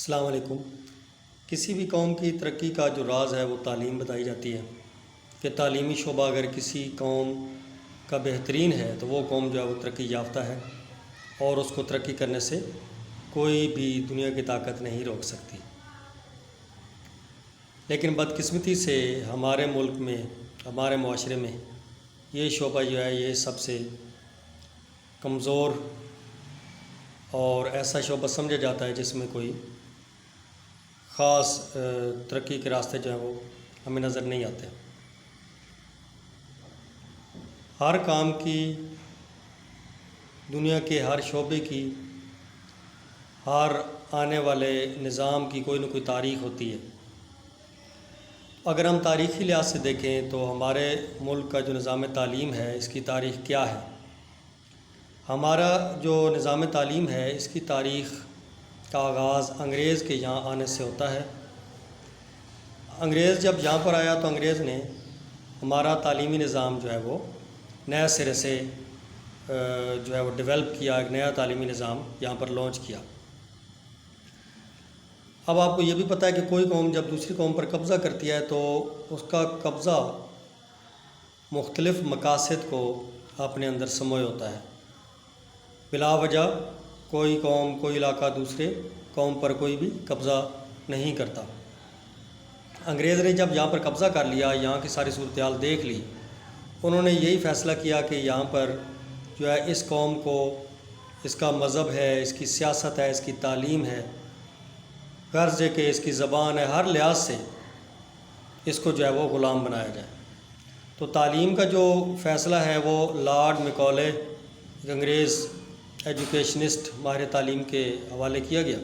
السلام علیکم۔ کسی بھی قوم کی ترقی کا جو راز ہے وہ تعلیم بتائی جاتی ہے کہ تعلیمی شعبہ اگر کسی قوم کا بہترین ہے تو وہ قوم جو ہے وہ ترقی یافتہ ہے اور اس کو ترقی کرنے سے کوئی بھی دنیا کی طاقت نہیں روک سکتی۔ لیکن بدقسمتی سے ہمارے ملک میں، ہمارے معاشرے میں یہ شعبہ جو ہے یہ سب سے کمزور اور ایسا شعبہ سمجھا جاتا ہے جس میں کوئی خاص ترقی کے راستے جو ہیں وہ ہمیں نظر نہیں آتے۔ ہر کام کی، دنیا کے ہر شعبے کی، ہر آنے والے نظام کی کوئی نہ کوئی تاریخ ہوتی ہے۔ اگر ہم تاریخی لحاظ سے دیکھیں تو ہمارے ملک کا جو نظام تعلیم ہے اس کی تاریخ کیا ہے؟ ہمارا جو نظام تعلیم ہے اس کی تاریخ کا آغاز انگریز کے یہاں آنے سے ہوتا ہے۔ انگریز جب یہاں پر آیا تو انگریز نے ہمارا تعلیمی نظام جو ہے وہ نئے سرے سے جو ہے وہ ڈیولپ کیا، ایک نیا تعلیمی نظام یہاں پر لانچ کیا۔ اب آپ کو یہ بھی پتہ ہے کہ کوئی قوم جب دوسری قوم پر قبضہ کرتی ہے تو اس کا قبضہ مختلف مقاصد کو اپنے اندر سموئے ہوتا ہے۔ بلا وجہ کوئی قوم، کوئی علاقہ دوسرے قوم پر کوئی بھی قبضہ نہیں کرتا۔ انگریز نے جب یہاں پر قبضہ کر لیا، یہاں کی ساری صورتحال دیکھ لی، انہوں نے یہی فیصلہ کیا کہ یہاں پر جو ہے اس قوم کو، اس کا مذہب ہے، اس کی سیاست ہے، اس کی تعلیم ہے، غرض ہے کہ اس کی زبان ہے، ہر لحاظ سے اس کو جو ہے وہ غلام بنایا جائے۔ تو تعلیم کا جو فیصلہ ہے وہ لارڈ میکالے، ایک انگریز ایجوکیشنسٹ، ماہر تعلیم کے حوالے کیا گیا۔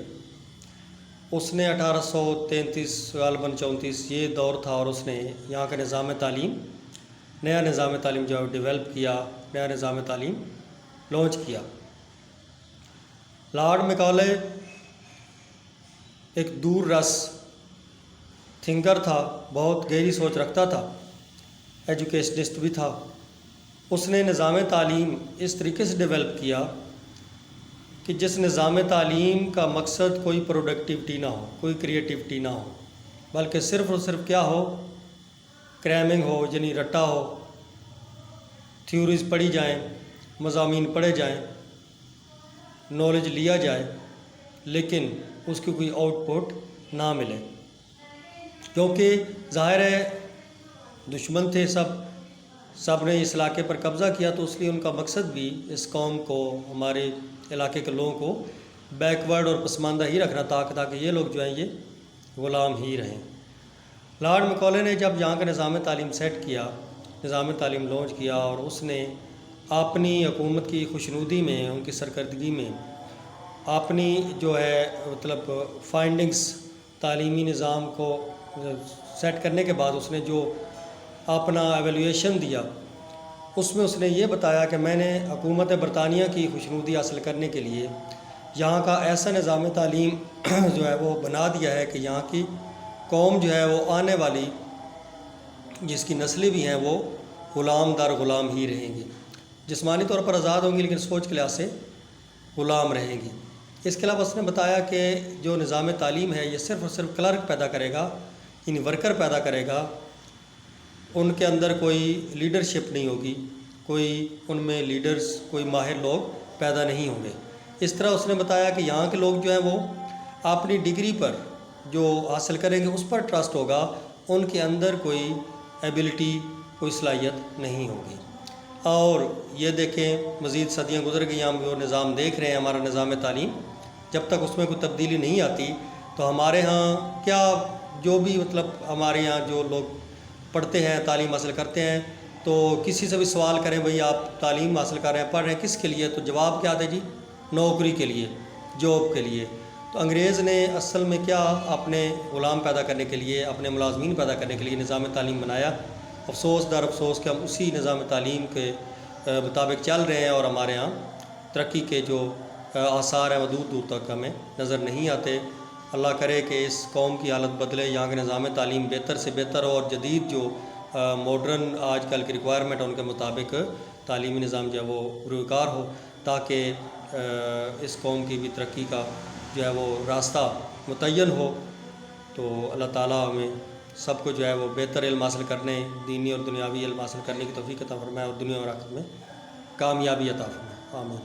اس نے 1833 غالباً 34 یہ دور تھا اور اس نے یہاں کا نظام تعلیم، نیا نظام تعلیم جو ہے ڈیولپ کیا، نیا نظام تعلیم لانچ کیا۔ لارڈ میکالے ایک دور رس تھنکر تھا، بہت گہری سوچ رکھتا تھا، ایجوکیشنسٹ بھی تھا۔ اس نے نظام تعلیم اس طریقے سے ڈیولپ کیا کہ جس نظام تعلیم کا مقصد کوئی پروڈکٹیوٹی نہ ہو، کوئی کریٹیوٹی نہ ہو، بلکہ صرف اور صرف کیا ہو، کریمنگ ہو، یعنی رٹا ہو، تھیوریز پڑھی جائیں، مضامین پڑھے جائیں، نالج لیا جائے، لیکن اس کی کوئی آؤٹ پٹ نہ ملے۔ کیونکہ ظاہر ہے دشمن تھے سب نے اس علاقے پر قبضہ کیا، تو اس لیے ان کا مقصد بھی اس قوم کو، ہمارے علاقے کے لوگوں کو بیکورڈ اور پسماندہ ہی رکھنا تھا تاکہ یہ لوگ جو ہیں یہ غلام ہی رہیں۔ لارڈ میکالے نے جب یہاں کا نظام تعلیم سیٹ کیا، نظام تعلیم لانچ کیا، اور اس نے اپنی حکومت کی خوشنودی میں، ان کی سرکردگی میں اپنی جو ہے مطلب فائنڈنگز تعلیمی نظام کو سیٹ کرنے کے بعد اس نے جو اپنا ایویلویشن دیا، اس میں اس نے یہ بتایا کہ میں نے حکومت برطانیہ کی خوشنودی حاصل کرنے کے لیے یہاں کا ایسا نظام تعلیم جو ہے وہ بنا دیا ہے کہ یہاں کی قوم جو ہے وہ آنے والی جس کی نسلیں بھی ہیں وہ غلام در غلام ہی رہیں گی، جسمانی طور پر آزاد ہوں گی لیکن سوچ کے لحاظ سے غلام رہیں گی۔ اس کے علاوہ اس نے بتایا کہ جو نظام تعلیم ہے یہ صرف اور صرف کلرک پیدا کرے گا، یعنی ورکر پیدا کرے گا، ان کے اندر کوئی لیڈرشپ نہیں ہوگی، کوئی ان میں لیڈرز، کوئی ماہر لوگ پیدا نہیں ہوں گے۔ اس طرح اس نے بتایا کہ یہاں کے لوگ جو ہیں وہ اپنی ڈگری پر جو حاصل کریں گے اس پر ٹرسٹ ہوگا، ان کے اندر کوئی ایبلٹی، کوئی صلاحیت نہیں ہوگی۔ اور یہ دیکھیں مزید صدیاں گزر گئی، ہم جو نظام دیکھ رہے ہیں ہمارا نظام تعلیم، جب تک اس میں کوئی تبدیلی نہیں آتی تو ہمارے ہاں کیا جو بھی مطلب ہمارے ہاں جو لوگ پڑھتے ہیں، تعلیم حاصل کرتے ہیں، تو کسی سے بھی سوال کریں بھئی آپ تعلیم حاصل کر رہے ہیں، پڑھ رہے ہیں کس کے لیے، تو جواب کیا دے جی، نوکری کے لیے، جاب کے لیے۔ تو انگریز نے اصل میں کیا اپنے غلام پیدا کرنے کے لیے، اپنے ملازمین پیدا کرنے کے لیے نظام تعلیم بنایا۔ افسوس در افسوس کہ ہم اسی نظام تعلیم کے مطابق چل رہے ہیں اور ہمارے ہاں ترقی کے جو آثار ہیں وہ دور دور تک ہمیں نظر نہیں آتے۔ اللہ کرے کہ اس قوم کی حالت بدلے، یہاں کے نظام تعلیم بہتر سے بہتر ہو، اور جدید جو ماڈرن آج کل کی ریکوائرمنٹ ان کے مطابق تعلیمی نظام جو ہے وہ روزگار ہو، تاکہ اس قوم کی بھی ترقی کا جو ہے وہ راستہ متعین ہو، تو اللہ تعالیٰ ہمیں سب کو جو ہے وہ بہتر علم حاصل کرنے، دینی اور دنیاوی علم حاصل کرنے کی توفیق عطا فرمائے، اور دنیا اور آخرت میں کامیابی عطا فرمائے، آمین۔